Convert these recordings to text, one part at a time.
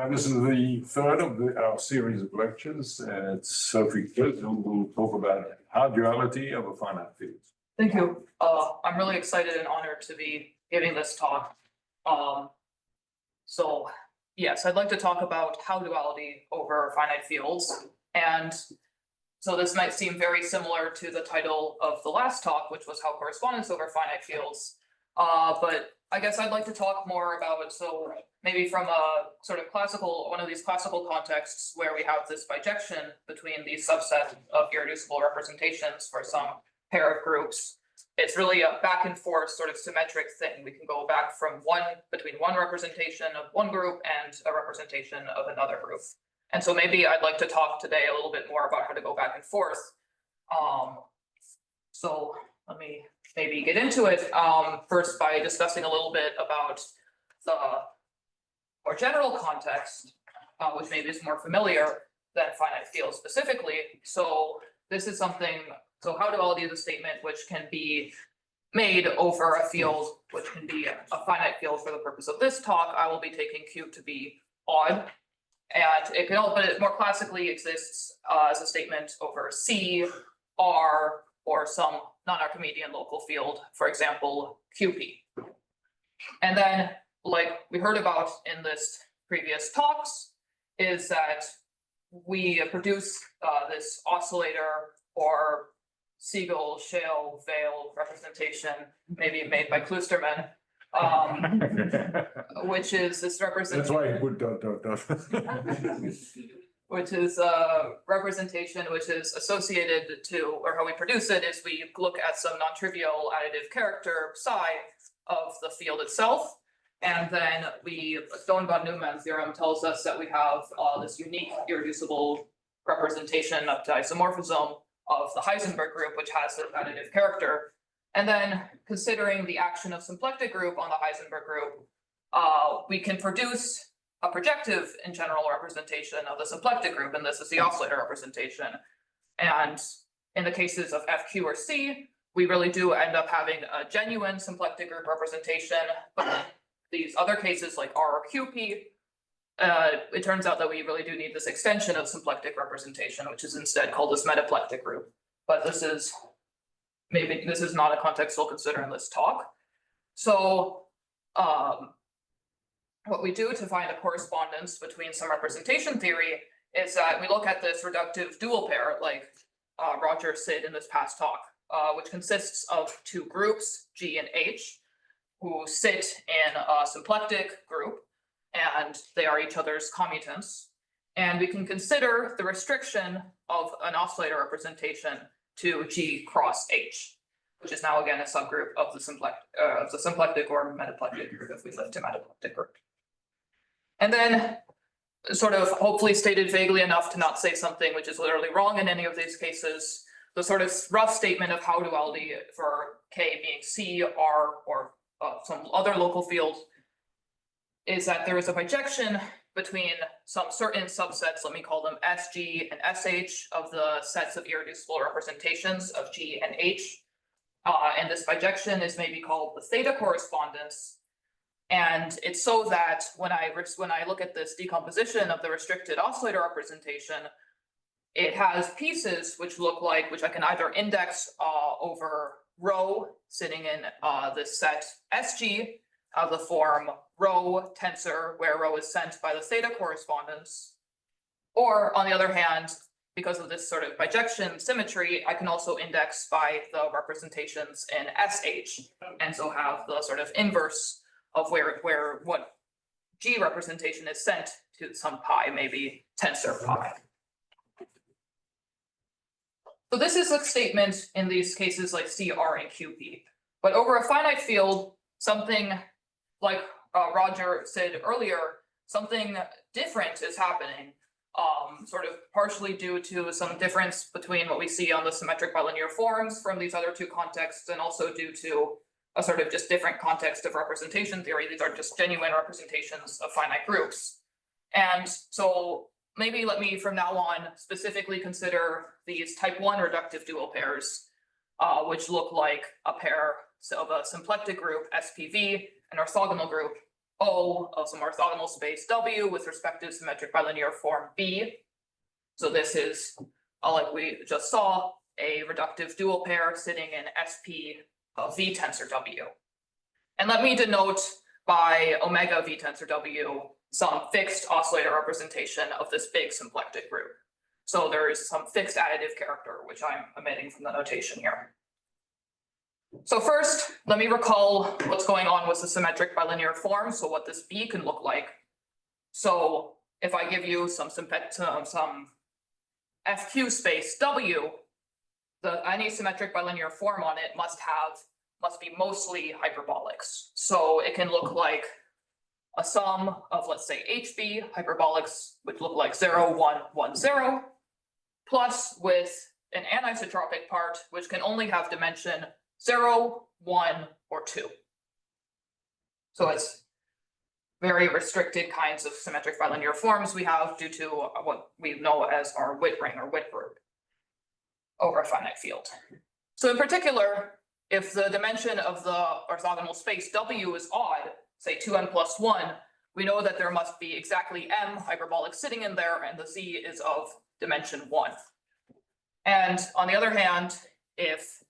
This is the third of our series of lectures, and it's Sophie Kriz who will talk about Howe duality of a finite field. Thank you. I'm really excited and honored to be giving this talk. So yes, I'd like to talk about Howe duality over finite fields. And so this might seem very similar to the title of the last talk, which was Howe correspondence over finite fields. But I guess I'd like to talk more about, so maybe from a sort of classical, one of these classical contexts where we have this bijection between these subset of irreducible representations for some pair of groups. It's really a back and forth sort of symmetric thing. We can go back from between one representation of one group and a representation of another group. And so maybe I'd like to talk today a little bit more about how to go back and forth. So let me maybe get into it first by discussing a little bit about the more general context, which maybe is more familiar than finite fields specifically. So this is something, so Howe duality is a statement which can be made over a field, which can be a finite field for the purpose of this talk. I will be taking Q to be odd. And it can, but it more classically exists as a statement over C, R, or some non-Archimedean local field, for example, QP. And then, like we heard about in this previous talks, is that we produce this oscillator or Siegel, Shale, Veil representation, maybe made by Kloosterman, which is this representation. That's why he put dot. Which is a representation which is associated to, or how we produce it is we look at some non-trivial additive character psi of the field itself. And then Stone-von-Neumann theorem tells us that we have this unique irreducible representation of isomorphism of the Heisenberg group, which has this additive character. And then considering the action of symplectic group on the Heisenberg group, we can produce a projective in general representation of the symplectic group, and this is the oscillator representation. And in the cases of F, Q, or C, we really do end up having a genuine symplectic group representation, but these other cases like R or QP, it turns out that we really do need this extension of symplectic representation, which is instead called this metaplectic group. But this is not a context we'll consider in this talk. So what we do to find a correspondence between some representation theory is that we look at this reductive dual pair, like Roger said in this past talk, which consists of two groups, G and H, who sit in a symplectic group, and they are each other's commutants. And we can consider the restriction of an oscillator representation to G cross H, which is now again a subgroup of the symplectic or metaplectic group if we lift to metaplectic group. And then, sort of hopefully stated vaguely enough to not say something which is literally wrong in any of these cases, the sort of rough statement of Howe duality for K being C, R, or some other local field is that there is a bijection between some certain subsets, let me call them SG and SH, of the sets of irreducible representations of G and H. And this bijection is maybe called the theta correspondence. And it's so that when I look at this decomposition of the restricted oscillator representation, it has pieces which look like, which I can either index over rho sitting in this set SG of the form rho tensor, where rho is sent by the theta correspondence. Or on the other hand, because of this sort of bijection symmetry, I can also index by the representations in SH, and so have the sort of inverse of where what G representation is sent to some pi, maybe tensor pi. So this is a statement in these cases like C, R, and QP. But over a finite field, something like Roger said earlier, something different is happening, sort of partially due to some difference between what we see on the symmetric bilinear forms from these other two contexts, and also due to a sort of just different context of representation theory. These are just genuine representations of finite groups. And so maybe let me from now on specifically consider these type 1 reductive dual pairs, which look like a pair of a symplectic group, SPV, an orthogonal group, O of some orthogonal space W with respect to symmetric bilinear form B. So this is, like we just saw, a reductive dual pair sitting in SP of V tensor W. And let me denote by omega V tensor W some fixed oscillator representation of this big symplectic group. So there is some fixed additive character, which I'm omitting from the notation here. So first, let me recall what's going on with the symmetric bilinear form, so what this B can look like. So if I give you some FQ space W, any symmetric bilinear form on it must be mostly hyperbolics. So it can look like a sum of, let's say, HB hyperbolics, which look like 0, 1, 1, 0, plus with an anisotropic part, which can only have dimension 0, 1, or 2. So it's very restricted kinds of symmetric bilinear forms we have due to what we know as our Witt ring or Witt group over a finite field. So in particular, if the dimension of the orthogonal space W is odd, say 2n plus 1, we know that there must be exactly m hyperbolic sitting in there, and the z is of dimension 1. And on the other hand, if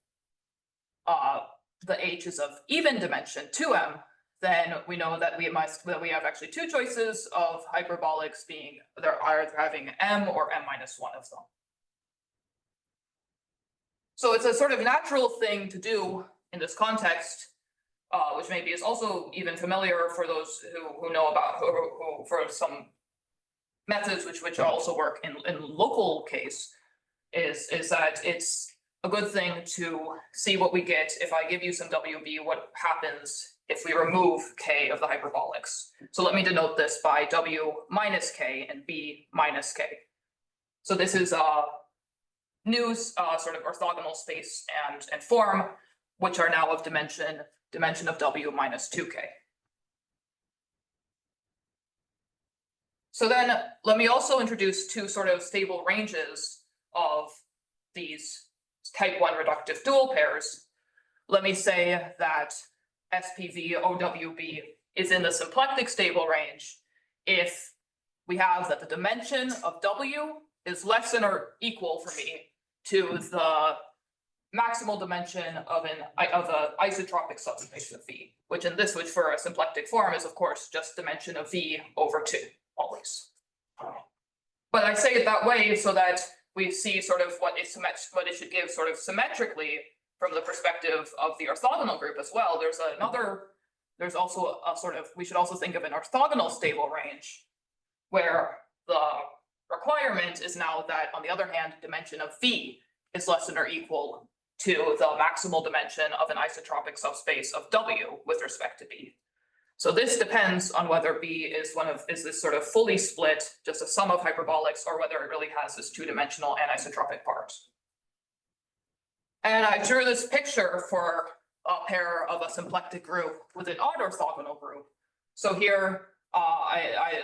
the h is of even dimension 2m, then we know that we have actually two choices of hyperbolics being either having m or m minus 1 of them. So it's a sort of natural thing to do in this context, which maybe is also even familiar for those who know about who for some methods which also work in local case, is that it's a good thing to see what we get if I give you some WB, what happens if we remove k of the hyperbolics. So let me denote this by W minus k and B minus k. So this is a new sort of orthogonal space and form, which are now of dimension of W minus 2k. So then let me also introduce two sort of stable ranges of these type 1 reductive dual pairs. Let me say that SPV OWB is in the symplectic stable range if we have that the dimension of W is less than or equal for me to the maximal dimension of an isotropic subspace of V, which for a symplectic form is of course just dimension of V over 2 always. But I say it that way so that we see sort of what it should give sort of symmetrically from the perspective of the orthogonal group as well. There's also a sort of, we should also think of an orthogonal stable range where the requirement is now that, on the other hand, dimension of V is less than or equal to the maximal dimension of an isotropic subspace of W with respect to B. So this depends on whether B is this sort of fully split, just a sum of hyperbolics, or whether it really has this two-dimensional anisotropic part. And I drew this picture for a pair of a symplectic group with an odd orthogonal group. So here,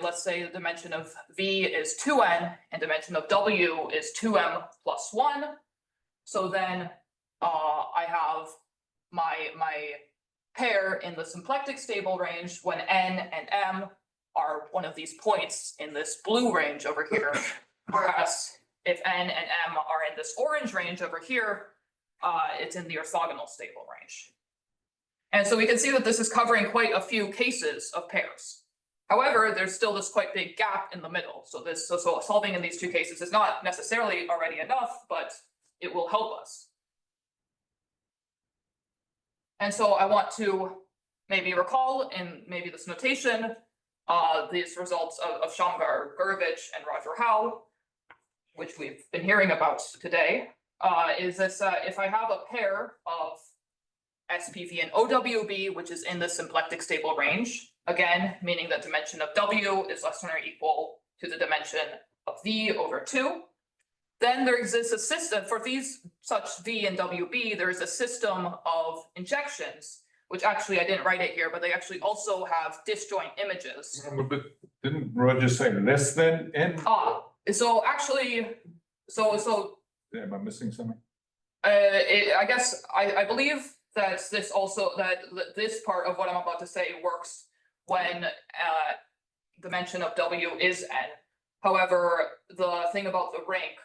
let's say the dimension of V is 2n and dimension of W is 2m plus 1. So then I have my pair in the symplectic stable range when n and m are one of these points in this blue range over here. Whereas if n and m are in this orange range over here, it's in the orthogonal stable range. And so we can see that this is covering quite a few cases of pairs. However, there's still this quite big gap in the middle. So solving in these two cases is not necessarily already enough, but it will help us. And so I want to maybe recall in maybe this notation, these results of Shamgar, Gurevich, and Roger Howe, which we've been hearing about today, is this, if I have a pair of SPV and OWB, which is in the symplectic stable range, again, meaning that dimension of W is less than or equal to the dimension of V over 2, then there exists a system for these such V and WB, there is a system of injections, which actually I didn't write it here, but they actually also have disjoint images. But didn't Roger say less than n? So actually, Am I missing something? I guess I believe that this part of what I'm about to say works when dimension of W is n. However, the thing about the rank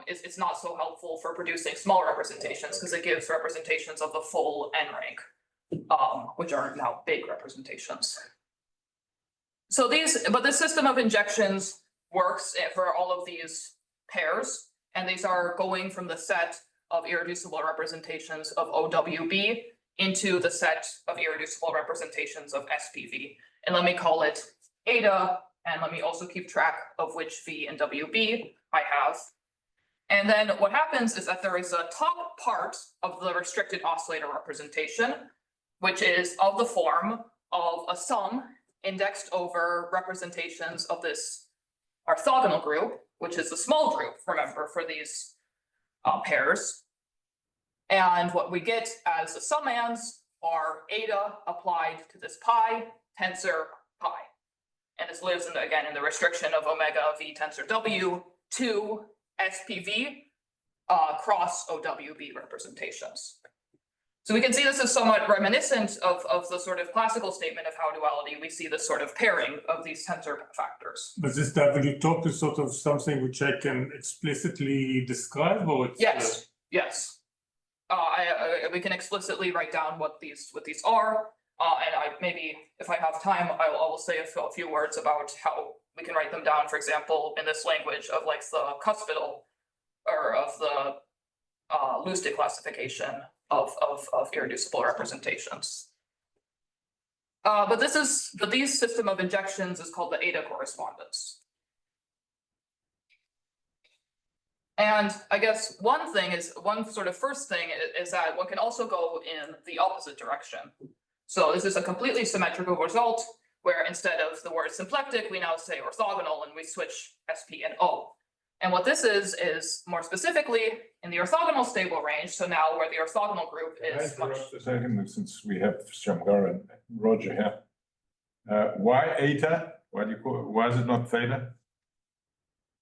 is it's not so helpful for producing small representations because it gives representations of the full n rank, which are now big representations. So but this system of injections works for all of these pairs, and these are going from the set of irreducible representations of OWB into the set of irreducible representations of SPV. And let me call it eta, and let me also keep track of which V and WB I have. And then what happens is that there is a top part of the restricted oscillator representation, which is of the form of a sum indexed over representations of this orthogonal group, which is a small group, remember, for these pairs. And what we get as the summands are eta applied to this pi, tensor pi. And this lives in again in the restriction of omega v tensor W to SPV cross OWB representations. So we can see this is somewhat reminiscent of the sort of classical statement of Howe duality. We see this sort of pairing of these tensor factors. But this W talk is sort of something which I can explicitly describe, or it's Yes, yes. We can explicitly write down what these are, and maybe if I have time, I will say a few words about how we can write them down. For example, in this language of like the cuspidal or of the Lustig classification of irreducible representations. But these system of injections is called the eta correspondence. And I guess one sort of first thing is that one can also go in the opposite direction. So this is a completely symmetrical result where instead of the word symplectic, we now say orthogonal and we switch SP and O. And what this is more specifically in the orthogonal stable range. So now where the orthogonal group is much. A second, since we have Shamgar and Roger here. Why eta? Why is it not theta?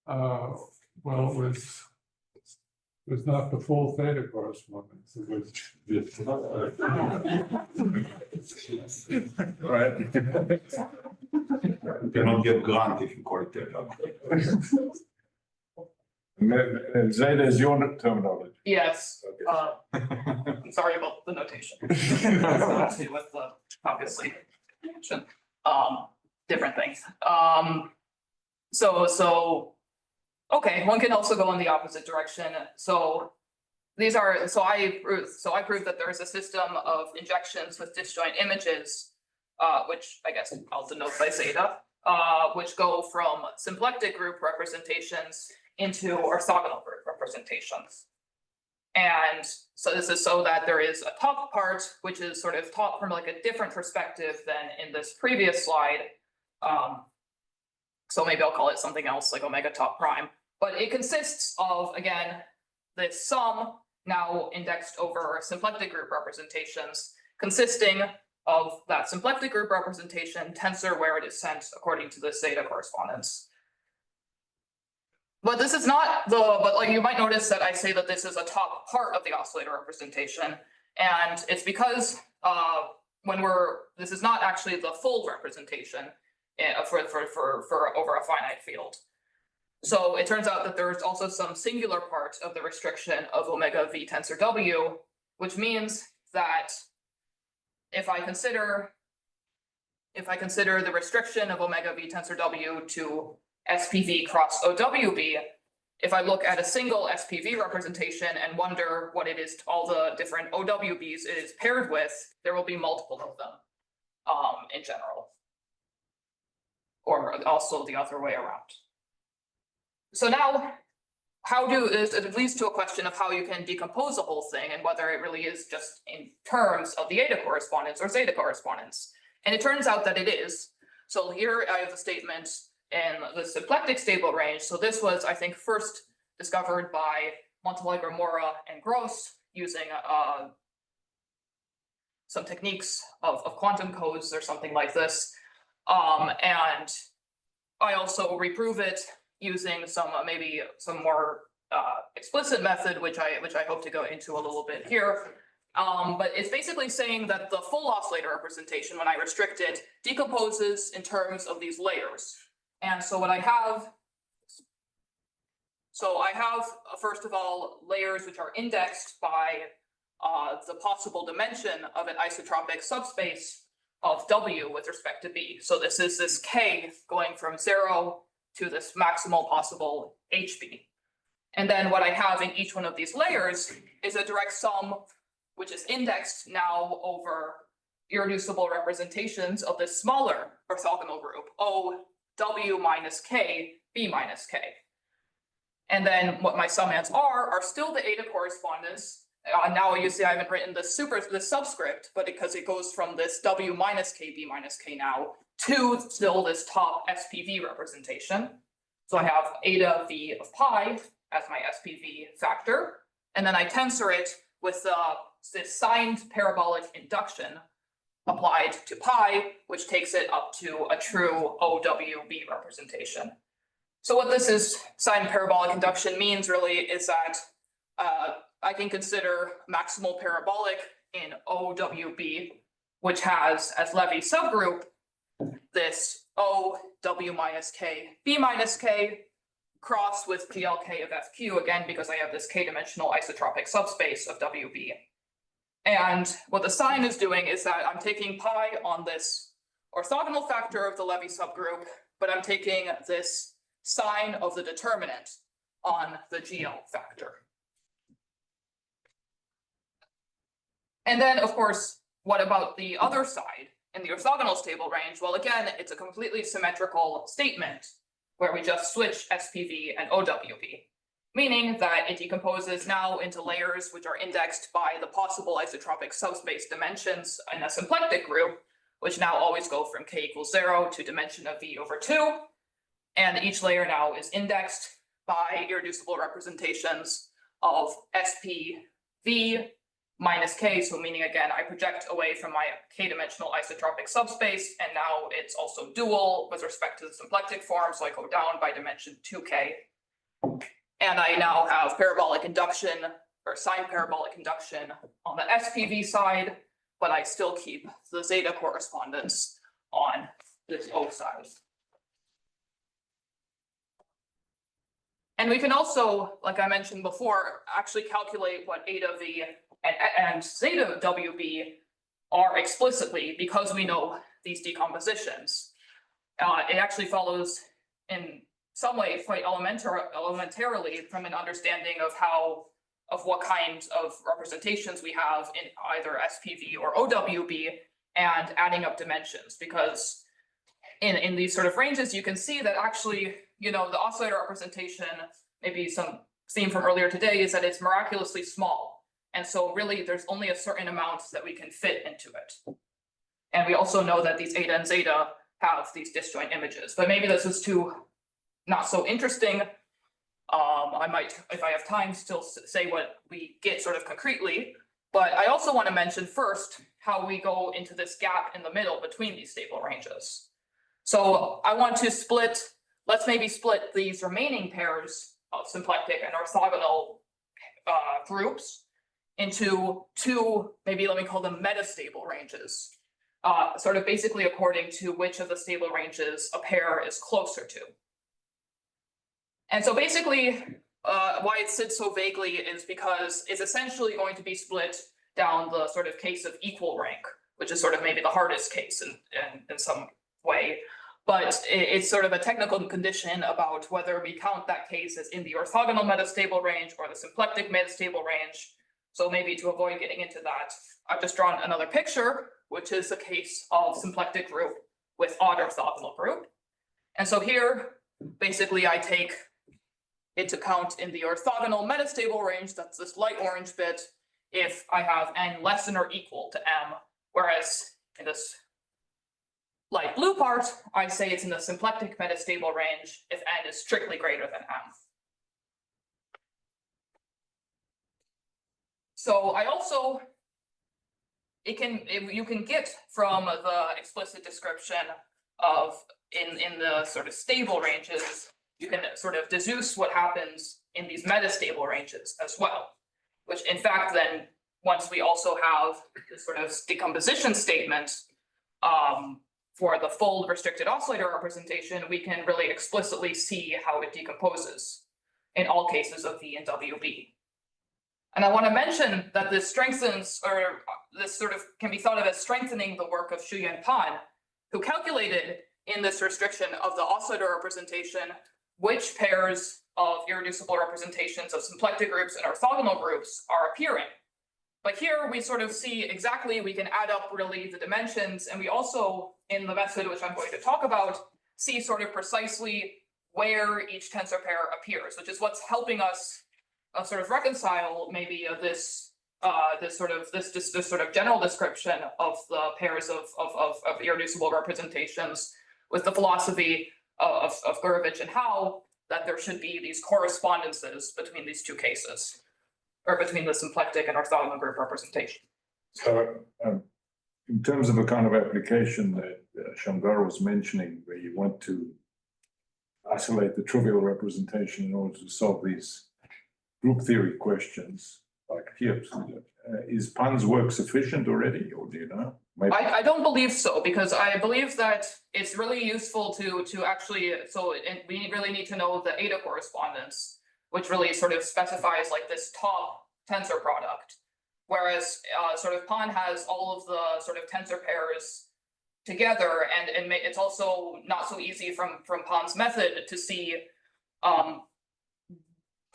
Well, it was not the full theta correspondence. It was Right. You cannot get grant if you call it theta. Zeta is your terminology. Yes. Okay. I'm sorry about the notation. With the obviously different things. Okay, one can also go in the opposite direction. So I proved that there is a system of injections with disjoint images, which I guess I'll denote by zeta, which go from symplectic group representations into orthogonal group representations. And so this is so that there is a top part, which is sort of taught from like a different perspective than in this previous slide. So maybe I'll call it something else like omega top prime. But it consists of, again, this sum now indexed over symplectic group representations, consisting of that symplectic group representation tensor where it is sent according to the zeta correspondence. But this is not but like you might notice that I say that this is a top part of the oscillator representation, and it's because this is not actually the full representation for over a finite field. So it turns out that there is also some singular part of the restriction of omega v tensor W, which means that if I consider the restriction of omega v tensor W to SPV cross OWB, if I look at a single SPV representation and wonder what it is to all the different OWBs it is paired with, there will be multiple of them in general, or also the other way around. So now, it leads to a question of how you can decompose the whole thing and whether it really is just in terms of the eta correspondence or zeta correspondence. And it turns out that it is. So here I have the statement in the symplectic stable range. So this was, I think, first discovered by Montenegro, Mora, and Gross using some techniques of quantum codes or something like this. And I also reprove it using maybe some more explicit method, which I hope to go into a little bit here. But it's basically saying that the full oscillator representation, when I restrict it, decomposes in terms of these layers. And so what I have, first of all, layers which are indexed by the possible dimension of an isotropic subspace of W with respect to B. So this is this K going from 0 to this maximal possible HB. And then what I have in each one of these layers is a direct sum, which is indexed now over irreducible representations of this smaller orthogonal group, O W minus K, B minus K. And then what my summands are still the eta correspondence. Now you see I haven't written the subscript, but because it goes from this W minus K, B minus K now to still this top SPV representation. So I have eta V of pi as my SPV factor, and then I tensor it with this signed parabolic induction applied to pi, which takes it up to a true OWB representation. So what this is signed parabolic induction means really is that I can consider maximal parabolic in OWB, which has as Levy subgroup this OW minus K, B minus K, cross with PLK of FQ, again, because I have this K-dimensional isotropic subspace of WB. And what the sign is doing is that I'm taking pi on this orthogonal factor of the Levy subgroup, but I'm taking this sign of the determinant on the GL factor. And then, of course, what about the other side in the orthogonal stable range? Well, again, it's a completely symmetrical statement where we just switch SPV and OWB, meaning that it decomposes now into layers which are indexed by the possible isotropic subspace dimensions in a symplectic group, which now always go from K equals 0 to dimension of V over 2. And each layer now is indexed by irreducible representations of SPV minus K, so meaning again, I project away from my K-dimensional isotropic subspace, and now it's also dual with respect to the symplectic form, so I go down by dimension 2K. And I now have parabolic induction, or signed parabolic induction on the SPV side, but I still keep the zeta correspondence on this O side. And we can also, like I mentioned before, actually calculate what eta V and zeta WB are explicitly because we know these decompositions. It actually follows in some way quite elementarily from an understanding of what kinds of representations we have in either SPV or OWB and adding up dimensions, because in these sort of ranges, you can see that actually, you know, the oscillator representation, maybe some theme from earlier today, is that it's miraculously small. And so really there's only a certain amount that we can fit into it. And we also know that these eta and zeta have these disjoint images, but maybe this is too not so interesting. I might, if I have time, still say what we get sort of concretely, but I also want to mention first how we go into this gap in the middle between these stable ranges. So I want to split, let's maybe split these remaining pairs of symplectic and orthogonal groups into two, maybe let me call them metastable ranges, sort of basically according to which of the stable ranges a pair is closer to. And so basically, why it sits so vaguely is because it's essentially going to be split down the sort of case of equal rank, which is sort of maybe the hardest case in some way. But it's sort of a technical condition about whether we count that case as in the orthogonal metastable range or the symplectic metastable range. So maybe to avoid getting into that, I've just drawn another picture, which is the case of symplectic group with odd orthogonal group. And so here, basically, I take into account in the orthogonal metastable range, that's this light orange bit, if I have n less than or equal to m, whereas in this light blue part, I say it's in the symplectic metastable range if n is strictly greater than m. So I also, you can get from the explicit description of in the sort of stable ranges, you can sort of deduce what happens in these metastable ranges as well, which in fact then once we also have this sort of decomposition statement for the full restricted oscillator representation, we can really explicitly see how it decomposes in all cases of V and WB. And I want to mention that this strengthens, or this sort of can be thought of as strengthening the work of Shuyan Pan, who calculated in this restriction of the oscillator representation which pairs of irreducible representations of symplectic groups and orthogonal groups are appearing. But here we sort of see exactly, we can add up really the dimensions, and we also, in the method which I'm going to talk about, see sort of precisely where each tensor pair appears, which is what's helping us sort of reconcile maybe this sort of general description of the pairs of irreducible representations with the philosophy of Gurevich and Howe, that there should be these correspondences between these two cases, or between the symplectic and orthogonal group representation. So in terms of a kind of application that Shamgar was mentioning, where you want to isolate the trivial representation in order to solve these group theory questions, like here, is Pan's work sufficient already, or do you know? Maybe. I don't believe so, because I believe that it's really useful to actually, we really need to know the eta correspondence, which really sort of specifies like this top tensor product. Whereas sort of Pan has all of the sort of tensor pairs together, and it's also not so easy from Pan's method to see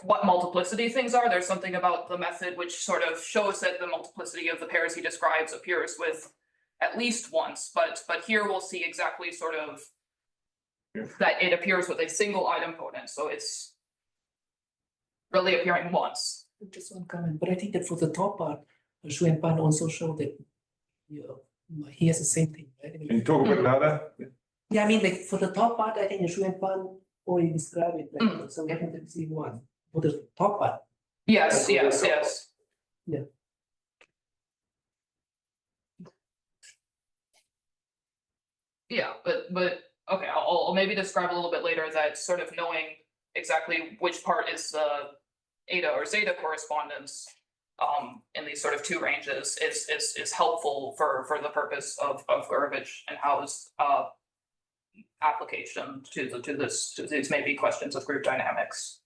what multiplicity things are. There's something about the method which sort of shows that the multiplicity of the pairs he describes appears with at least once, but here we'll see exactly sort of that it appears with a single idempotent, so it's really appearing once. Just one comment, but I think that for the top part, Shu and Pan also show that he has the same thing, right? I mean, Can you talk a bit louder? yeah, I mean, like for the top part, I think Shu and Pan already describe it, like so definitely one for the top part. Yes, yes. Yeah. Yeah, but okay, I'll maybe describe a little bit later that sort of knowing exactly which part is the eta or zeta correspondence in these sort of two ranges is helpful for the purpose of Gurevich and Howe's application to these maybe questions of group dynamics.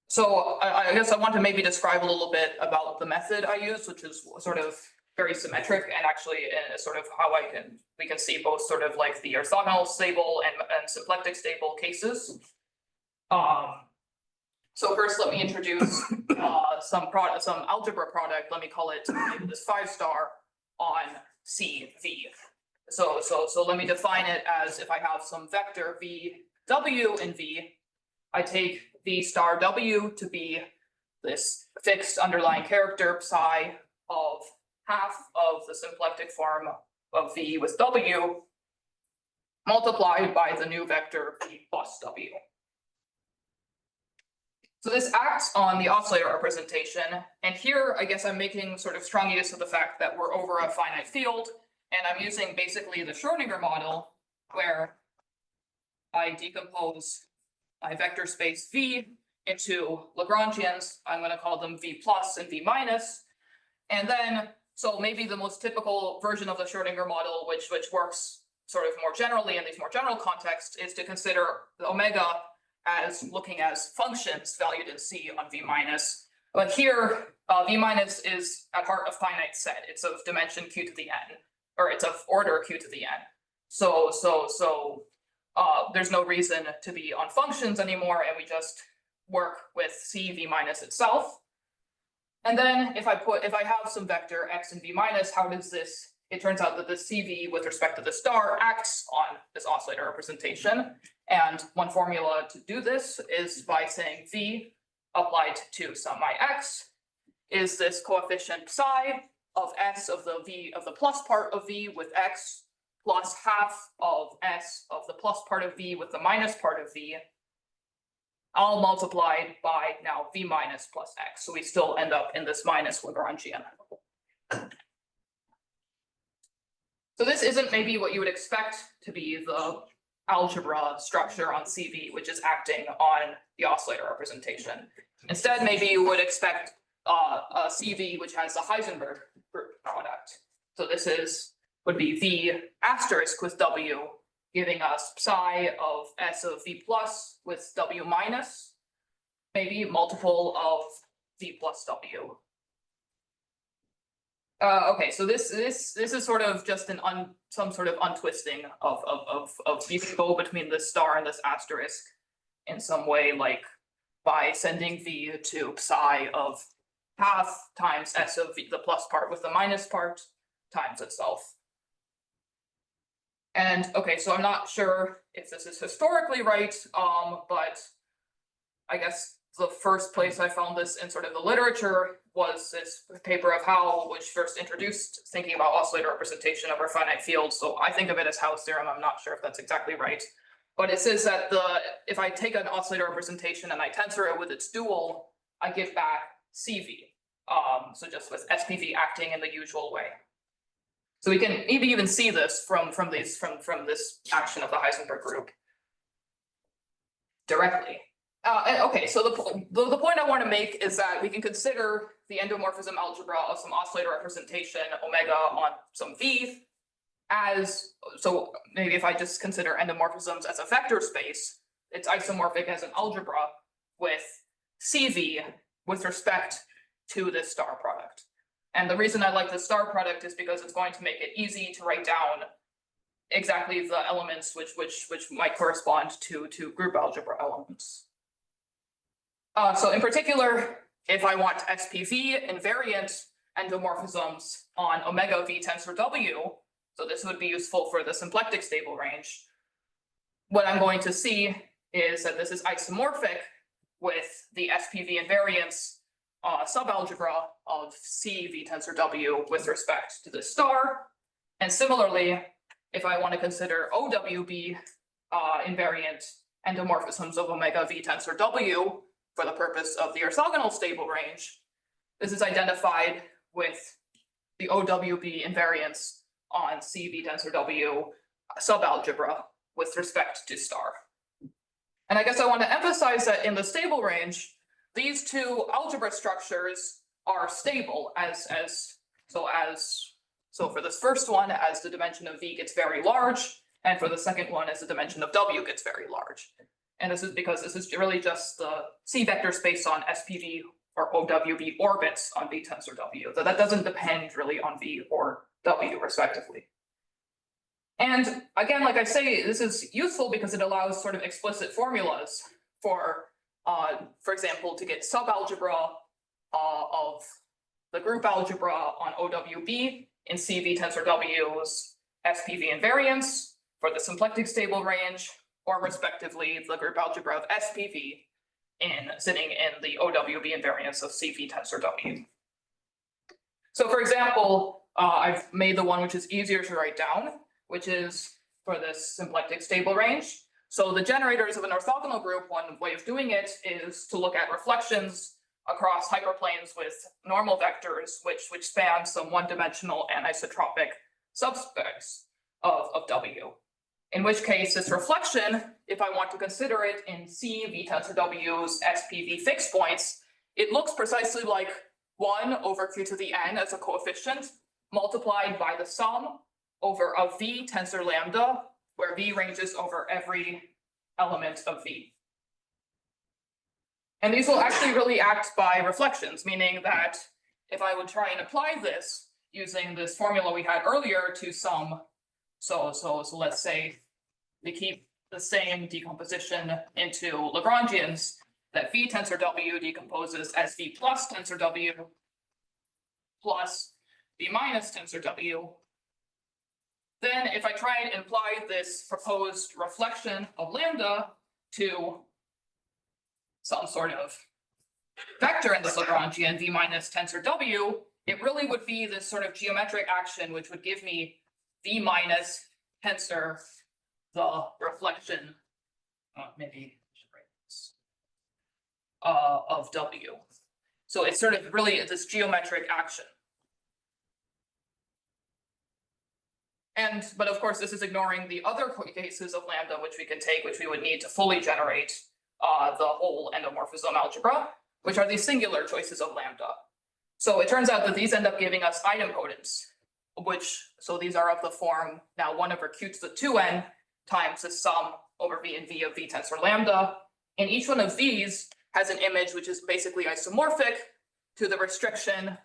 So I guess I want to maybe describe a little bit about the method I use, which is sort of very symmetric, and actually sort of how we can see both sort of like the orthogonal stable and symplectic stable cases. So first, let me introduce some algebra product. Let me call it maybe this 5-star on CV. So let me define it as if I have some vector v w in V, I take v star w to be this fixed underlying character psi of half of the symplectic form of v with w multiplied by the new vector v plus w. So this acts on the oscillator representation, and here I guess I'm making sort of strong use of the fact that we're over a finite field, and I'm using basically the Schrödinger model where I decompose my vector space V into Lagrangians. I'm going to call them V plus and V minus. And then, so maybe the most typical version of the Schrödinger model, which works sort of more generally in these more general contexts, is to consider the omega as looking as functions valued in C on V minus. But here, V minus is at heart a finite set. It's of dimension Q to the N, or it's of order Q to the N. So there's no reason to be on functions anymore, and we just work with C V minus itself. And then if I have some vector x and V minus, how does this, it turns out that the CV with respect to the star acts on this oscillator representation. And one formula to do this is by saying V applied to some my x is this coefficient psi of s of the V of the plus part of V with x plus half of s of the plus part of V with the minus part of V, all multiplied by now V minus plus x. So we still end up in this minus Lagrangian. So this isn't maybe what you would expect to be the algebra structure on CV, which is acting on the oscillator representation. Instead, maybe you would expect CV, which has the Heisenberg group product. So this would be V asterisk with W, giving us psi of S of V plus with W minus, maybe multiple of V plus W. Okay, so this is sort of just some sort of untwisting of you can go between this star and this asterisk in some way, like by sending V to psi of half times S of V, the plus part with the minus part, times itself. And okay, so I'm not sure if this is historically right, but I guess the first place I found this in sort of the literature was this paper of Howe, which first introduced thinking about oscillator representation over finite fields. So I think of it as Howe's theorem. I'm not sure if that's exactly right. But it says that if I take an oscillator representation and I tensor it with its dual, I give back CV. So just with SPV acting in the usual way. So we can maybe even see this from this action of the Heisenberg group directly. Okay, so the point I want to make is that we can consider the endomorphism algebra of some oscillator representation omega on some V as, so maybe if I just consider endomorphisms as a vector space, it's isomorphic as an algebra with CV with respect to this star product. And the reason I like the star product is because it's going to make it easy to write down exactly the elements which might correspond to group algebra elements. So in particular, if I want SPV invariant endomorphisms on omega V tensor W, so this would be useful for the symplectic stable range, what I'm going to see is that this is isomorphic with the SPV invariance subalgebra of C V tensor W with respect to the star. And similarly, if I want to consider OWB invariant endomorphisms of omega V tensor W for the purpose of the orthogonal stable range, this is identified with the OWB invariance on C V tensor W subalgebra with respect to star. And I guess I want to emphasize that in the stable range, these two algebra structures are stable so for this first one, as the dimension of V gets very large, and for the second one, as the dimension of W gets very large. And this is because this is really just the C vector space on SPV or OWB orbits on V tensor W. So that doesn't depend really on V or W respectively. And again, like I say, this is useful because it allows sort of explicit formulas for example, to get subalgebra of the group algebra on OWB in CV tensor W's SPV invariance for the symplectic stable range, or respectively, the group algebra of SPV sitting in the OWB invariance of CV tensor W. So for example, I've made the one which is easier to write down, which is for this symplectic stable range. So the generators of an orthogonal group, one way of doing it is to look at reflections across hyperplanes with normal vectors, which span some one-dimensional anisotropic subspace of W. In which case, this reflection, if I want to consider it in C V tensor W's SPV fixed points, it looks precisely like 1 over q to the n as a coefficient multiplied by the sum over a V tensor lambda, where V ranges over every element of V. And these will actually really act by reflections, meaning that if I would try and apply this using this formula we had earlier to some, so let's say we keep the same decomposition into Lagrangians, that V tensor W decomposes as V plus tensor W plus V minus tensor W. Then if I try and apply this proposed reflection of lambda to some sort of vector in this Lagrangian V minus tensor W, it really would be this sort of geometric action which would give me V minus tensor the reflection, maybe I should write this, of W. So it's sort of really this geometric action. But of course, this is ignoring the other cases of lambda, which we can take, which we would need to fully generate the whole endomorphism algebra, which are these singular choices of lambda. So it turns out that these end up giving us idempotents, so these are of the form now 1 over q to the 2n times the sum over v and v of v tensor lambda. And each one of these has an image which is basically isomorphic to the restriction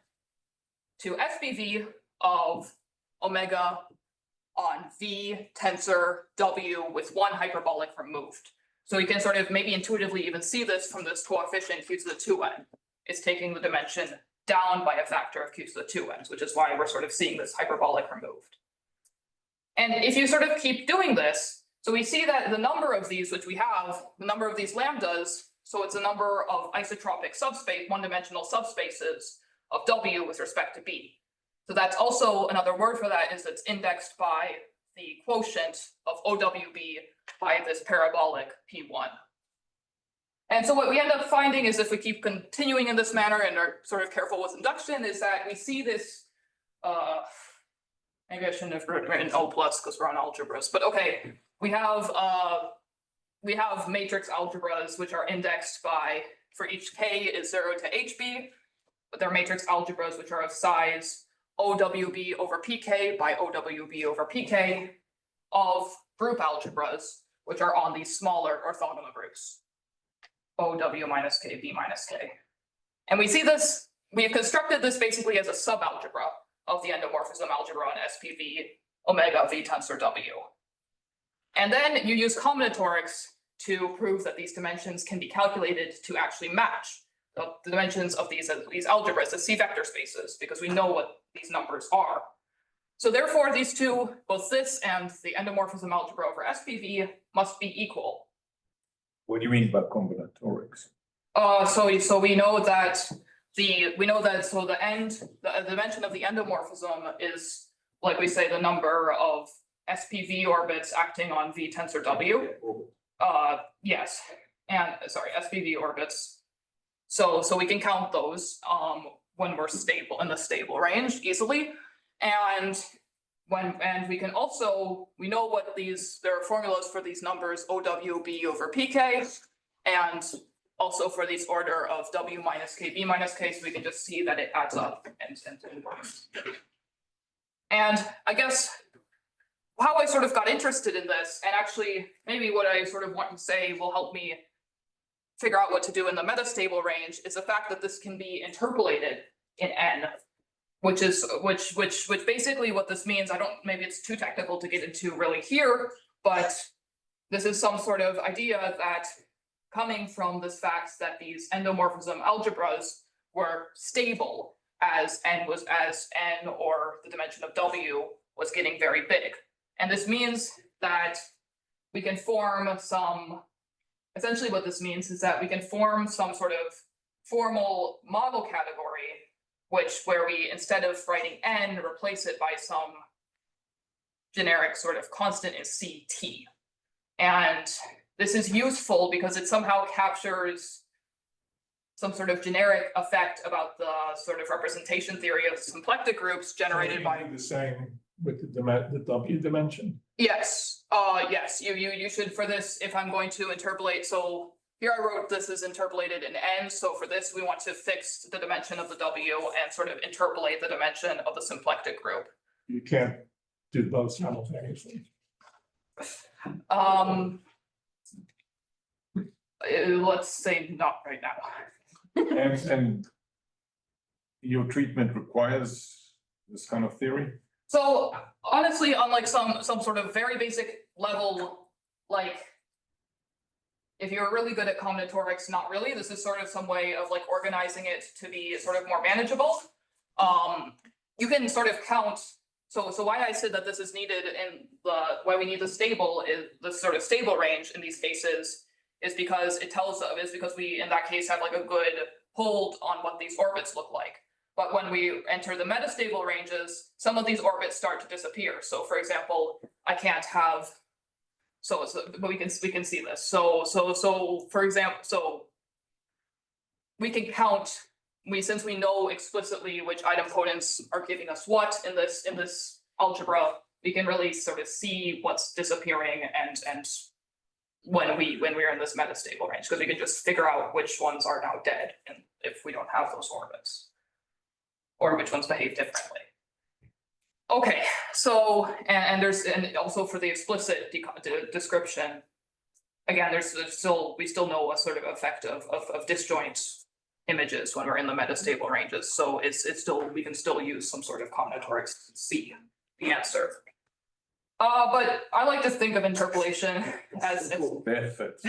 to FBV of omega on v tensor w with one hyperbolic removed. So you can sort of maybe intuitively even see this from this coefficient q to the 2n. It's taking the dimension down by a factor of q to the 2n's, which is why we're sort of seeing this hyperbolic removed. And if you sort of keep doing this, so we see that the number of these, which we have, the number of these lambdas, so it's a number of isotropic subspace, one-dimensional subspaces of w with respect to b. So that's also another word for that is it's indexed by the quotient of OWB by this parabolic P1. And so what we end up finding is if we keep continuing in this manner and are sort of careful with induction is that we see this, maybe I shouldn't have written O plus because we're on algebras, but okay, we have matrix algebras which are indexed by, for each k is 0 to hb, but they're matrix algebras which are of size OWB over pk by OWB over pk of group algebras, which are on these smaller orthogonal groups, OW minus k, b minus k. And we see this, we have constructed this basically as a subalgebra of the endomorphism algebra on SPV omega v tensor w. And then you use combinatorics to prove that these dimensions can be calculated to actually match the dimensions of these algebras as C-vector spaces, because we know what these numbers are. So therefore, these two, both this and the endomorphism algebra over SPV, must be equal. What do you mean by combinatorics? So we know that the dimension of the endomorphism is, like we say, the number of SPV orbits acting on V tensor W. Yes, and sorry, SPV orbits. So we can count those when we're stable in the stable range easily, and we can also, we know what these, there are formulas for these numbers OWB over PK, and also for these order of W minus K, B minus K, so we can just see that it adds up and works. And I guess how I sort of got interested in this, and actually maybe what I sort of want to say will help me figure out what to do in the metastable range, is the fact that this can be interpolated in N, which basically what this means, maybe it's too technical to get into really here, but this is some sort of idea that coming from this fact that these endomorphism algebras were stable as N or the dimension of W was getting very big. And this means that we can form some, essentially what this means is that we can form some sort of formal model category, where we, instead of writing N, replace it by some generic sort of constant is CT. And this is useful because it somehow captures some sort of generic effect about the sort of representation theory of symplectic groups generated by the same with the W dimension. Yes, yes, you should, for this, if I'm going to interpolate, so here I wrote this is interpolated in N, so for this we want to fix the dimension of the W and sort of interpolate the dimension of the symplectic group. You can't do both simultaneously. Let's say not right now. And your treatment requires this kind of theory? So honestly, on like some sort of very basic level, like if you're really good at combinatorics, not really. This is sort of some way of like organizing it to be sort of more manageable. You can sort of count. So why I said that this is needed in why we need the stable is the sort of stable range in these cases is because it tells us, is because we in that case have like a good hold on what these orbits look like. But when we enter the metastable ranges, some of these orbits start to disappear. So for example, I can't have, but we can see this. So for example, we can count, since we know explicitly which idempotents are giving us what in this algebra, we can really sort of see what's disappearing and when we're in this metastable range, because we can just figure out which ones are now dead and if we don't have those orbits. or which ones behave differently. Okay, so, and also for the explicit description, again, we still know a sort of effect of disjoint images when we're in the metastable ranges. So we can still use some sort of combinatoric C, the answer. But I like to think of interpolation as Benefits.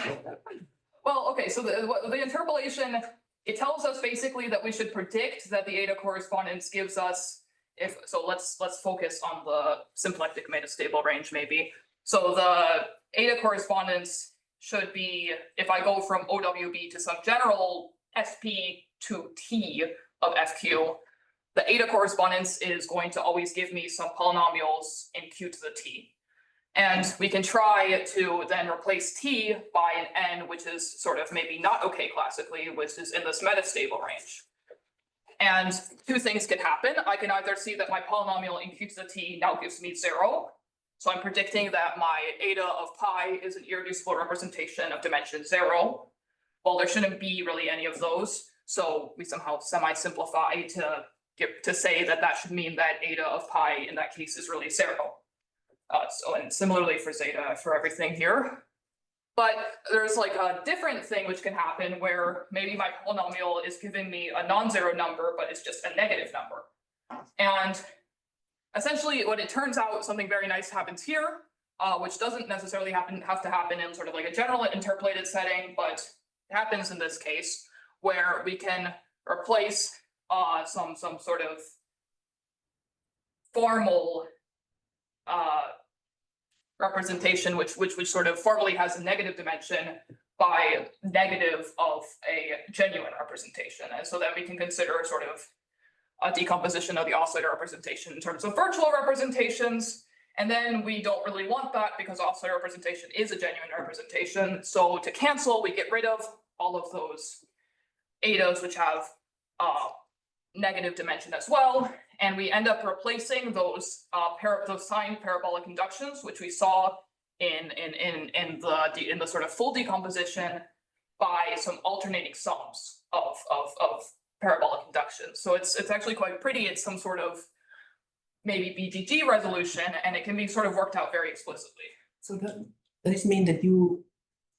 well, okay, so the interpolation, it tells us basically that we should predict that the eta correspondence gives us let's focus on the symplectic metastable range maybe. So the eta correspondence should be, if I go from OWB to some general SP to T of FQ, the eta correspondence is going to always give me some polynomials in Q to the T. And we can try to then replace T by an N, which is sort of maybe not okay classically, which is in this metastable range. And two things can happen. I can either see that my polynomial in Q to the T now gives me 0. So I'm predicting that my eta of pi is an irreducible representation of dimension 0. Well, there shouldn't be really any of those. So we somehow semi-simplify to say that that should mean that eta of pi in that case is really 0. And similarly for zeta for everything here. But there's like a different thing which can happen where maybe my polynomial is giving me a non-zero number, but it's just a negative number. And essentially what it turns out, something very nice happens here, which doesn't necessarily have to happen in sort of like a general interpolated setting, but it happens in this case where we can replace some sort of formal representation, which sort of formally has a negative dimension by negative of a genuine representation. And so then we can consider sort of a decomposition of the oscillator representation in terms of virtual representations. And then we don't really want that because oscillator representation is a genuine representation. So to cancel, we get rid of all of those etas which have negative dimension as well. And we end up replacing those signed parabolic inductions, which we saw in the sort of full decomposition, by some alternating sums of parabolic inductions. So it's actually quite pretty. It's some sort of maybe BGG resolution, and it can be sort of worked out very explicitly. So does this mean that you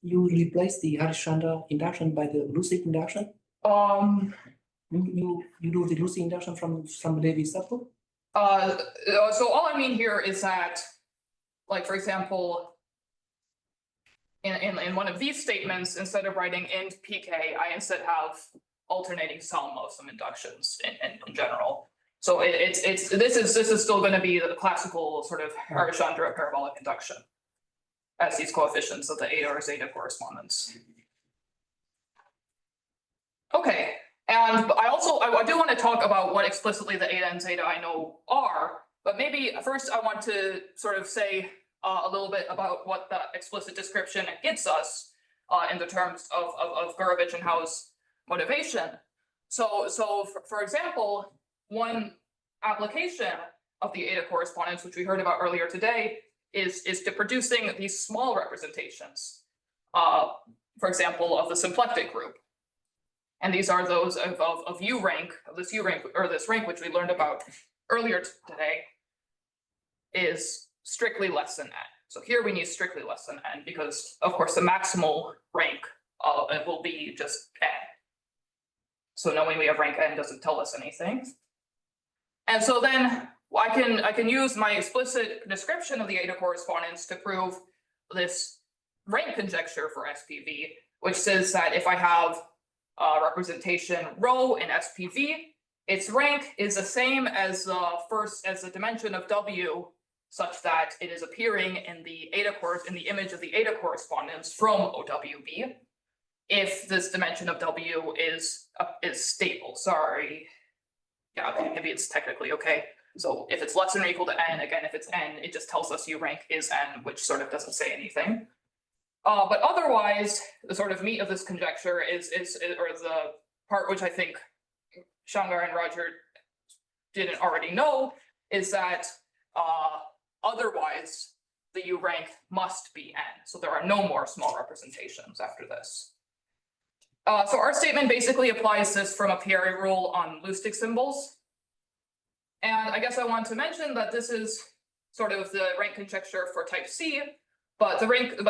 replace the Harshchandra induction by the Lucid induction? You do the Lucid induction from Levy's subgroup? So all I mean here is that, like, for example, in one of these statements, instead of writing int pk, I instead have alternating sum of some inductions in general. So this is still going to be the classical sort of Harshchandra parabolic induction as these coefficients of the eta or zeta correspondence. Okay. And I do want to talk about what explicitly the eta and zeta I know are, but maybe first I want to sort of say a little bit about what the explicit description gets us in the terms of Gurevich and Howe's motivation. So for example, one application of the eta correspondence, which we heard about earlier today, is to producing these small representations, for example, of the symplectic group. And these are those of U rank, of this U rank, or this rank, which we learned about earlier today, is strictly less than n. So here we need strictly less than n because, of course, the maximal rank it will be just n. So knowing we have rank n doesn't tell us anything. And so then I can use my explicit description of the eta correspondence to prove this rank conjecture for SPV, which says that if I have representation rho in SPV, its rank is the same as the dimension of W, such that it is appearing in the image of the eta correspondence from OWB. If this dimension of W is stable, sorry, yeah, okay, maybe it's technically okay. So if it's less than or equal to n, again, if it's n, it just tells us U rank is n, which sort of doesn't say anything. But otherwise, the sort of meat of this conjecture is or the part which I think Shamgar and Roger didn't already know, is that otherwise the U rank must be n. So there are no more small representations after this. So our statement basically applies this from a Pierre rule on Lustig symbols. And I guess I want to mention that this is sort of the rank conjecture for type C, but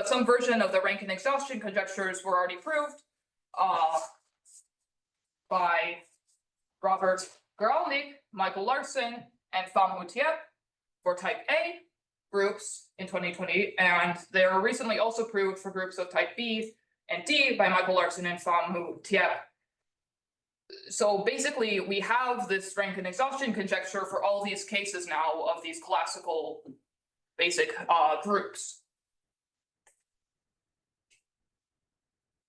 some version of the rank and exhaustion conjectures were already proved by Robert Gurevich, Michael Larson, and Howe Duality for type A groups in 2020, and they were recently also proved for groups of type B and D by Michael Larson and Howe Duality. So basically, we have this rank and exhaustion conjecture for all these cases now of these classical basic groups.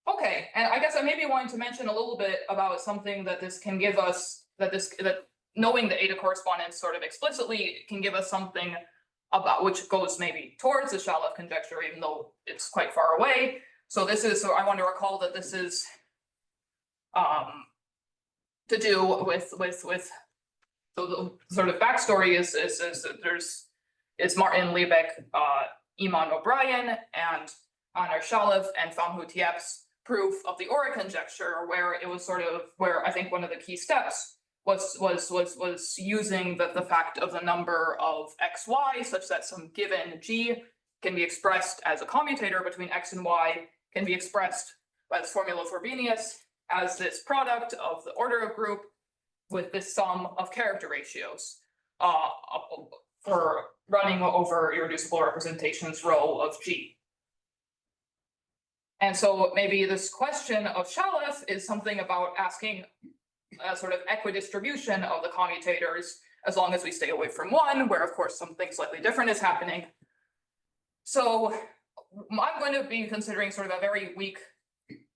Okay, and I guess I maybe wanted to mention a little bit about something that this can give us, that knowing the eta correspondence sort of explicitly can give us something about which goes maybe towards the Shalev conjecture, even though it's quite far away. So this is, so I want to recall that this is to do with so the sort of backstory is Martin Liebeck, Iman O'Brien, and Anar Shalev and Howe Duality's proof of the Ora conjecture, where it was sort of where I think one of the key steps was using the fact of the number of xy such that some given g can be expressed as a commutator between x and y, can be expressed by this formula for Frobenius as this product of the order of group with this sum of character ratios for running over irreducible representations rho of G. And so maybe this question of Shalev is something about asking a sort of equidistribution of the commutators as long as we stay away from one, where of course something slightly different is happening. So I'm going to be considering sort of a very weak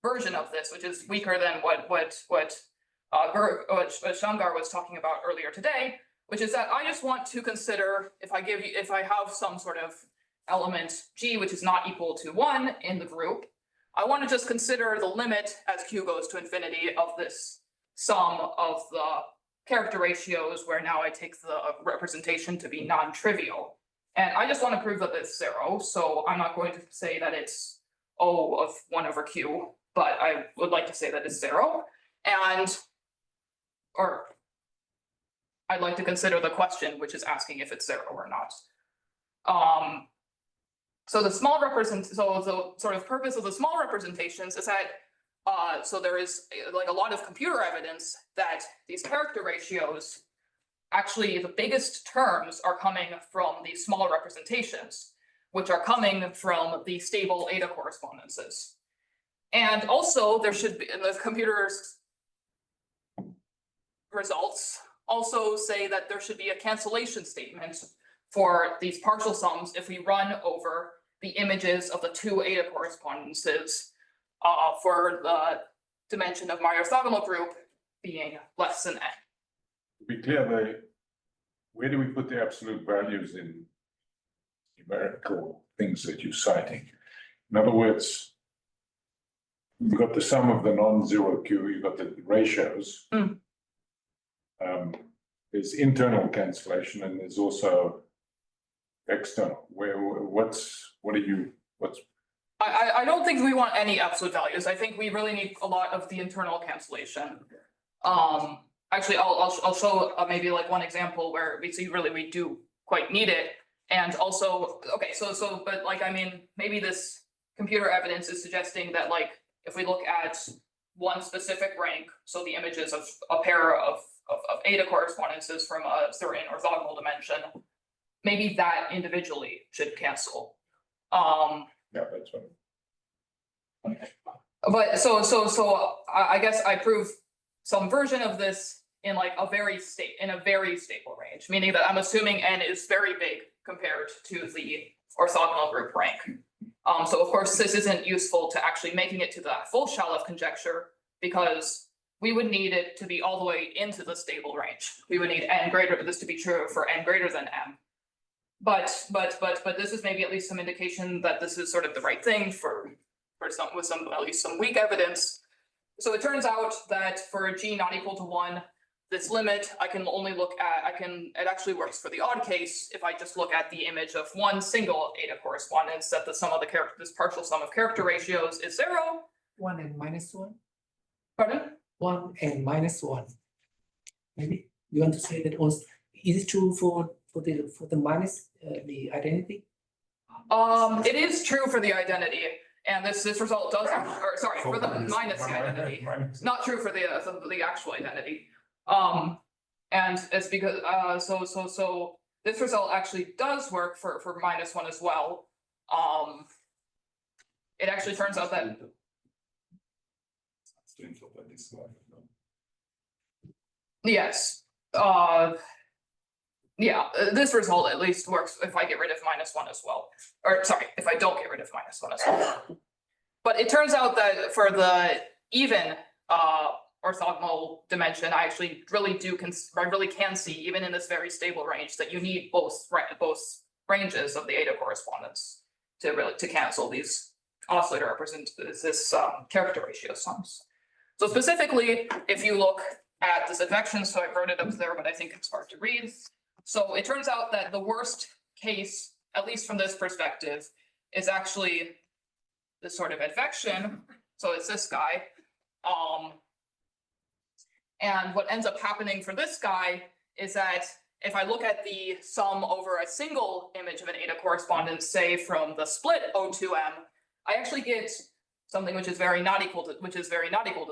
version of this, which is weaker than what Shamgar was talking about earlier today, which is that I just want to consider if I have some sort of element G which is not equal to 1 in the group, I want to just consider the limit as Q goes to infinity of this sum of the character ratios, where now I take the representation to be non-trivial. And I just want to prove that it's 0, so I'm not going to say that it's O of 1 over Q, but I would like to say that it's 0. Or I'd like to consider the question, which is asking if it's 0 or not. So the small so the sort of purpose of the small representations is that so there is like a lot of computer evidence that these character ratios, actually the biggest terms are coming from these small representations, which are coming from the stable eta correspondences. And also there should be, the computer's results also say that there should be a cancellation statement for these partial sums if we run over the images of the two eta correspondences for the dimension of my orthogonal group being less than n. To be clear, where do we put the absolute values in numerical things that you're citing? In other words, you've got the sum of the non-zero Q, you've got the ratios. There's internal cancellation and there's also external. I don't think we want any absolute values. I think we really need a lot of the internal cancellation. Actually, I'll show maybe like one example where we see really we do quite need it. And also, okay, but like, I mean, maybe this computer evidence is suggesting that like, if we look at one specific rank, so the images of a pair of eta correspondences from a certain orthogonal dimension, maybe that individually should cancel. Yeah, that's right. Okay. But so I guess I prove some version of this in like a very stable range, meaning that I'm assuming n is very big compared to the orthogonal group rank. So of course this isn't useful to actually making it to the full Shalev conjecture, because we would need it to be all the way into the stable range. We would need n greater, this to be true for n greater than m. But this is maybe at least some indication that this is sort of the right thing for some, with some, at least some weak evidence. So it turns out that for G not equal to 1, this limit I can only look at, it actually works for the odd case if I just look at the image of one single eta correspondence, that the sum of the this partial sum of character ratios is 0. 1 and minus 1. Pardon? 1 and minus 1. Maybe you want to say that also is it true for the minus the identity? It is true for the identity, and this result does, or sorry, for the minus the identity. Not true for the actual identity. And it's because so this result actually does work for -1 as well. It actually turns out that yes, yeah, this result at least works if I get rid of -1 as well. Or sorry, if I don't get rid of -1 as well. But it turns out that for the even orthogonal dimension, I actually really can see, even in this very stable range, that you need both ranges of the eta correspondence to cancel these oscillator this character ratio sums. So specifically, if you look at this advection, so I wrote it up there, but I think it's hard to read. So it turns out that the worst case, at least from this perspective, is actually this sort of advection. So it's this guy. And what ends up happening for this guy is that if I look at the sum over a single image of an eta correspondence, say from the split O2M, I actually get something which is not equal to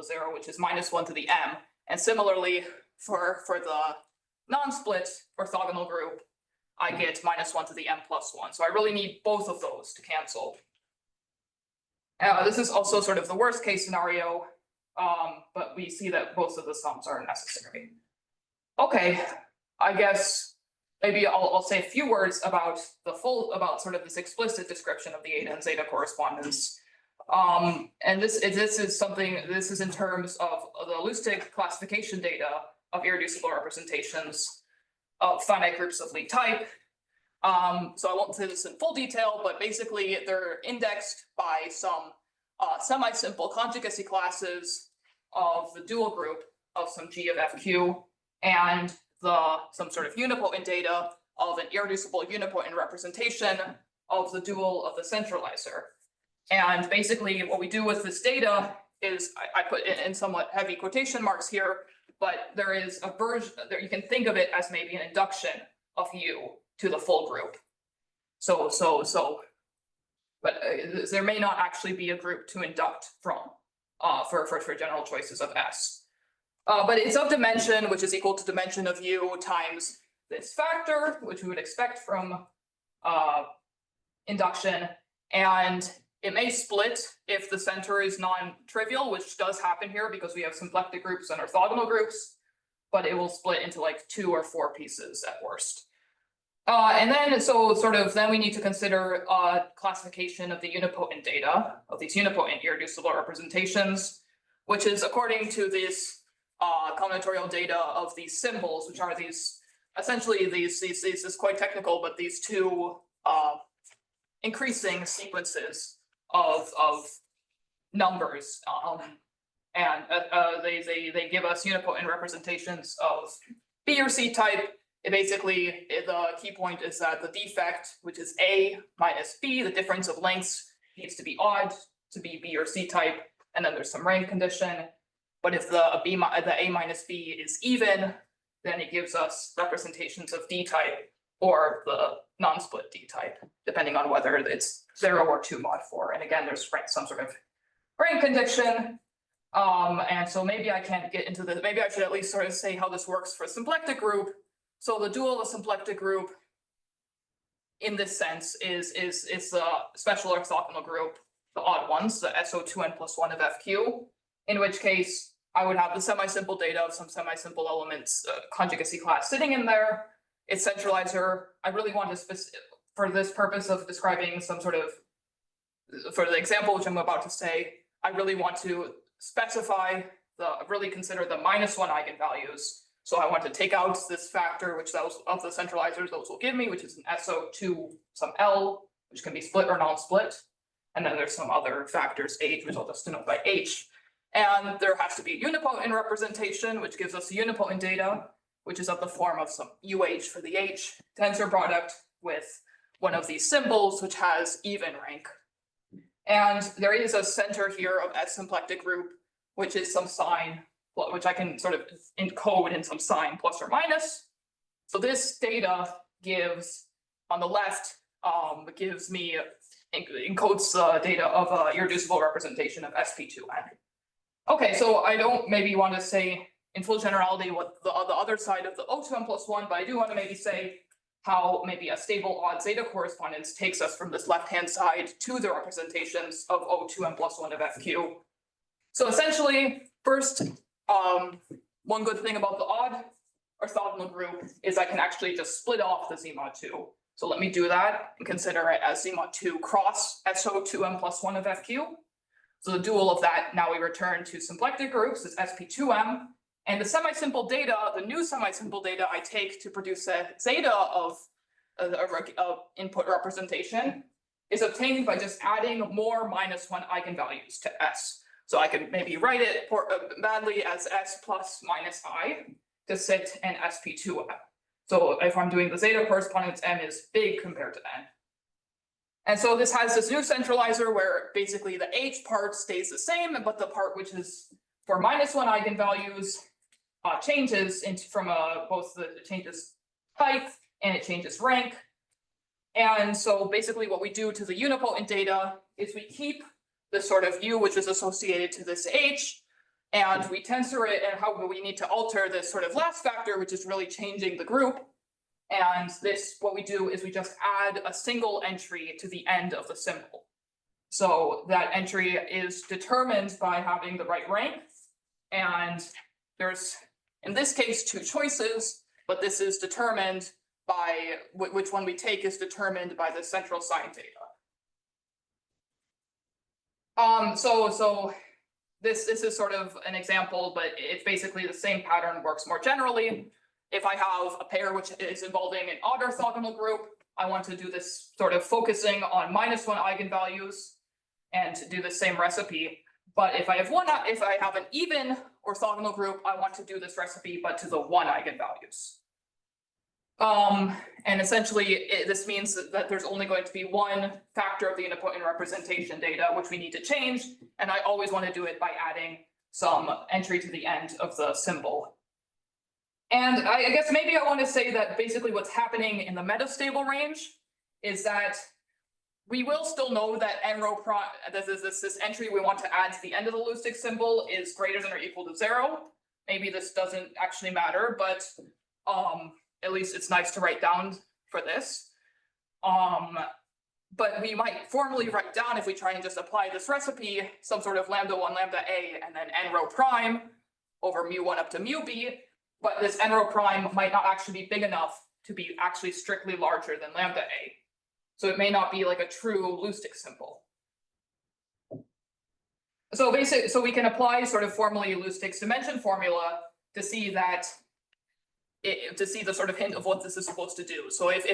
0, which is -1 to the m. And similarly, for the non-split orthogonal group, I get -1 to the m plus 1. So I really need both of those to cancel. This is also sort of the worst case scenario, but we see that both of the sums are necessary. Okay, I guess maybe I'll say a few words about about sort of this explicit description of the eta and zeta correspondence. And this is in terms of the Lustig classification data of irreducible representations of finite groups of Lie type. So I won't say this in full detail, but basically they're indexed by some semi-simple conjugacy classes of the dual group of some G of FQ and some sort of unipotent data of an irreducible unipotent representation of the dual of the centralizer. And basically what we do with this data is I put in somewhat heavy quotation marks here, but there is a version there, you can think of it as maybe an induction of U to the full group. But there may not actually be a group to induct from for general choices of S. But it's of dimension, which is equal to dimension of U times this factor, which we would expect from induction. And it may split if the center is non-trivial, which does happen here because we have symplectic groups and orthogonal groups, but it will split into like 2 or 4 pieces at worst. And then, then we need to consider classification of the unipotent data of these unipotent irreducible representations, which is according to this combinatorial data of these symbols, which are these essentially these is quite technical, but these two increasing sequences of numbers, and they give us unipotent representations of B or C type. Basically, the key point is that the defect, which is A minus B, the difference of lengths needs to be odd to be B or C type, and then there's some rank condition. But if the A minus B is even, then it gives us representations of D type or the non-split D type, depending on whether it's 0 or 2 mod 4. And again, there's some sort of rank condition. And so maybe I can't get into this. Maybe I should at least sort of say how this works for a symplectic group. So the dual of a symplectic group in this sense is the special orthogonal group, the odd ones, the SO2n plus 1 of FQ, in which case I would have the semi-simple data of some semi-simple elements, conjugacy class sitting in there. Its centralizer, I really want to, for this purpose of describing some sort of, for the example which I'm about to say, I really want to specify really consider the -1 eigenvalues. So I want to take out this factor, which those of the centralizers, those will give me, which is an SO2 some L, which can be split or non-split. And then there's some other factors, H, which I'll just denote by H. And there has to be a unipotent representation, which gives us the unipotent data, which is of the form of some UH for the H tensor product with one of these symbols, which has even rank. And there is a center here of S symplectic group, which is some sign, which I can sort of encode in some sign plus or minus. So this data gives, on the left, gives me, encodes the data of a irreducible representation of SP2N. Okay, so I don't maybe want to say in full generality what the other side of the O2N plus 1, but I do want to maybe say how maybe a stable odd zeta correspondence takes us from this left-hand side to the representations of O2N plus 1 of FQ. So essentially, first, one good thing about the odd orthogonal group is I can actually just split off the Z mod 2. So let me do that and consider it as Z mod 2 cross SO2M plus 1 of FQ. So the dual of that, now we return to symplectic groups is SP2M. And the semi-simple data, the new semi-simple data I take to produce a zeta of input representation is obtained by just adding more -1 eigenvalues to S. So I could maybe write it badly as S plus minus I to sit in SP2M. So if I'm doing the zeta correspondence, M is big compared to N. And so this has this new centralizer where basically the H part stays the same, but the part which is for -1 eigenvalues changes into from both it changes type and it changes rank. And so basically what we do to the unipotent data is we keep the sort of U which is associated to this H, and we tensor it, and how we need to alter this sort of last factor, which is really changing the group. And this, what we do is we just add a single entry to the end of the symbol. So that entry is determined by having the right rank. And there's, in this case, 2 choices, but this is determined by which one we take is determined by the central sign data. So this is sort of an example, but it's basically the same pattern, works more generally. If I have a pair which is involving an odd orthogonal group, I want to do this sort of focusing on -1 eigenvalues and to do the same recipe. But if I have an even orthogonal group, I want to do this recipe, but to the 1 eigenvalues. And essentially this means that there's only going to be 1 factor of the unipotent representation data, which we need to change. And I always want to do it by adding some entry to the end of the symbol. And I guess maybe I want to say that basically what's happening in the metastable range is that we will still know that n rho prime, this entry we want to add to the end of the Lustig symbol is greater than or equal to 0. Maybe this doesn't actually matter, but at least it's nice to write down for this. But we might formally write down, if we try and just apply this recipe, some sort of λ1, λa, and then n rho prime over mu1 up to mu b. But this n rho prime might not actually be big enough to be actually strictly larger than λa. So it may not be like a true Lustig symbol. So we can apply sort of formally Lustig's dimension formula to see that, to see the sort of hint of what this is supposed to do. So if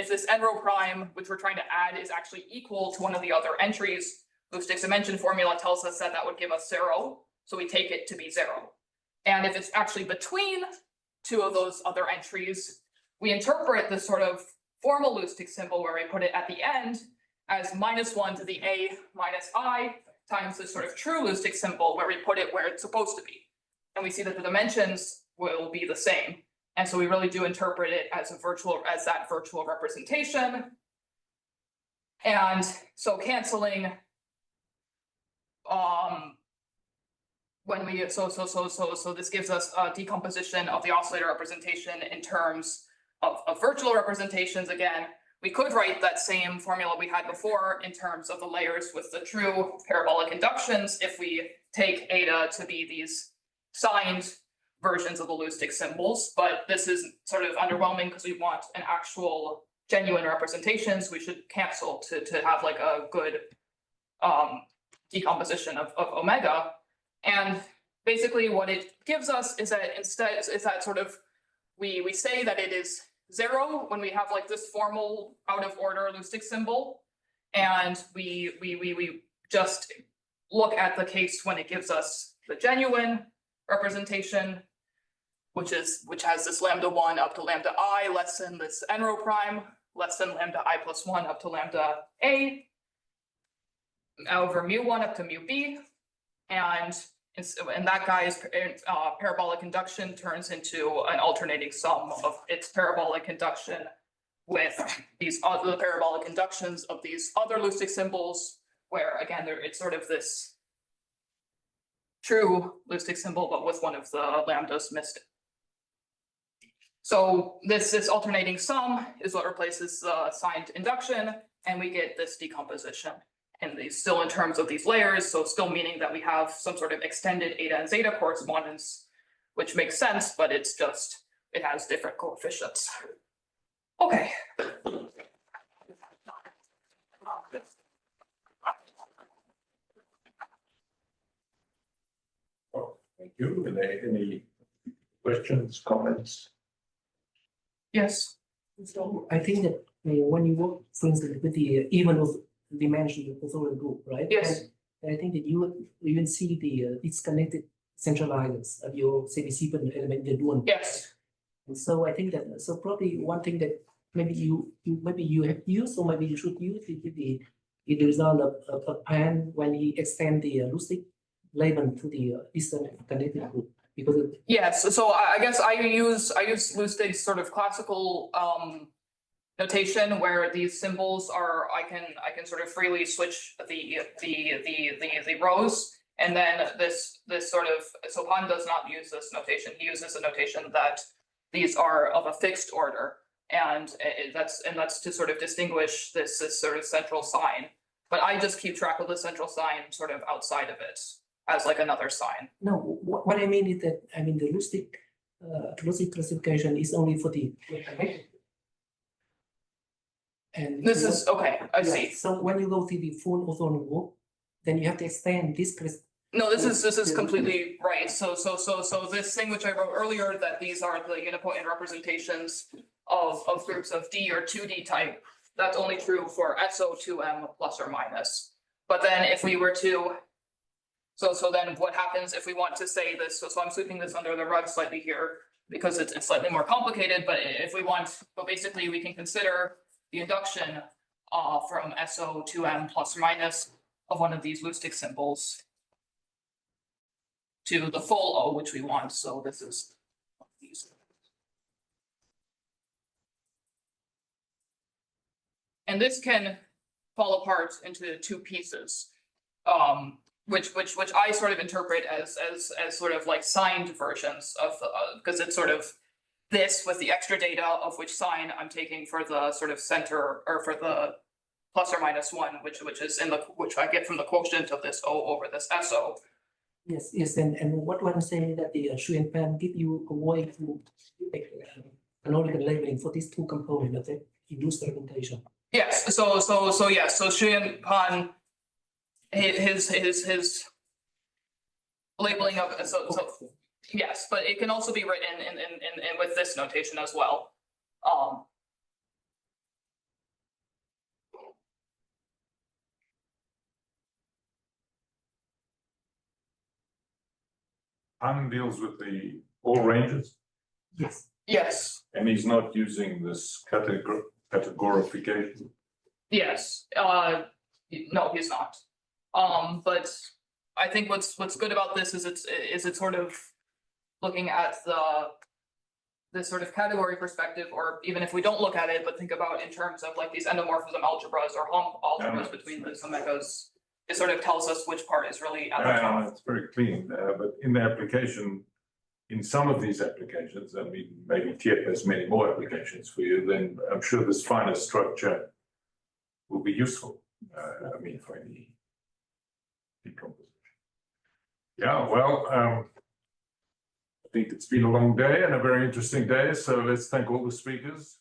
this n rho prime, which we're trying to add, is actually equal to one of the other entries, Lustig's dimension formula tells us that that would give us 0. So we take it to be 0. And if it's actually between 2 of those other entries, we interpret this sort of formal Lustig symbol where we put it at the end as -1 to the a minus I times this sort of true Lustig symbol where we put it where it's supposed to be. And we see that the dimensions will be the same. And so we really do interpret it as that virtual representation. And so canceling when we so this gives us a decomposition of the oscillator representation in terms of virtual representations. Again, we could write that same formula we had before in terms of the layers with the true parabolic inductions if we take eta to be these signed versions of the Lustig symbols. But this is sort of underwhelming because we want an actual genuine representation, so we should cancel to have like a good decomposition of omega. And basically what it gives us is that instead is that sort of we say that it is 0 when we have like this formal out of order Lustig symbol, and we just look at the case when it gives us the genuine representation, which has this λ1 up to λi less than this n rho prime less than λi plus 1 up to λa over mu1 up to mu b. And And that guy's parabolic induction turns into an alternating sum of its parabolic induction with these other parabolic inductions of these other Lustig symbols, where again, it's sort of this true Lustig symbol, but with one of the lambdas missed. So this alternating sum is what replaces the signed induction, and we get this decomposition. And these still in terms of these layers, so still meaning that we have some sort of extended eta and zeta correspondence, which makes sense, but it's just, it has different coefficients. Okay. Thank you. Are there any questions, comments? Yes. So I think that when you work, for instance, with the even of dimension of the group, right? Yes. And I think that you will see the disconnected centralizers of your CBC element, the dual. Yes. And so I think that, so probably one thing that maybe you have used, or maybe you should use the result of a pan when he extend the Lustig label to the disconnected group, because Yes, so I guess I use Lustig's sort of classical notation where these symbols are, I can sort of freely switch the rows, and then this sort of, so Han does not use this notation. He uses a notation that these are of a fixed order, and that's to sort of distinguish this sort of central sign. But I just keep track of the central sign sort of outside of it as like another sign. no, what I mean is that, I mean, the Lustig classification is only for the. And This is, okay, I see. So when you go to the full orthogonal group, then you have to extend this. No, this is completely right. So this thing which I wrote earlier, that these are the unipotent representations of groups of D or 2D type, that's only true for SO2M plus or minus. But then if we were to, so then what happens if we want to say this, so I'm sweeping this under the rug slightly here because it's slightly more complicated, but if we want, but basically we can consider the induction from SO2M plus or minus of one of these Lustig symbols to the full O, which we want. So this is one of these. And this can fall apart into two pieces, which I sort of interpret as sort of like signed versions of the, because it's sort of this with the extra data of which sign I'm taking for the sort of center, or for the plus or minus one, which is in the, which I get from the quotient of this O over this SO. Yes, and what I'm saying is that the Shu and Pan give you a way to canonical labeling for these two components of the induced representation. Yes, so yes, so Shu and Pan, his labeling of, so yes, but it can also be written in with this notation as well. Han deals with the all ranges, Yes. Yes, and he's not using this categorification. yes, no, he's not. But I think what's good about this is it's sort of looking at this sort of category perspective, or even if we don't look at it, but think about in terms of like these endomorphism algebras or hump algebras between the omegas, it sort of tells us which part is really at the top. It's very clean, but in the application, in some of these applications, I mean, maybe TIEP has many more applications for you, then I'm sure this finer structure will be useful. I mean, for any decomposition. Yeah, well, I think it's been a long day and a very interesting day, so let's thank all the speakers.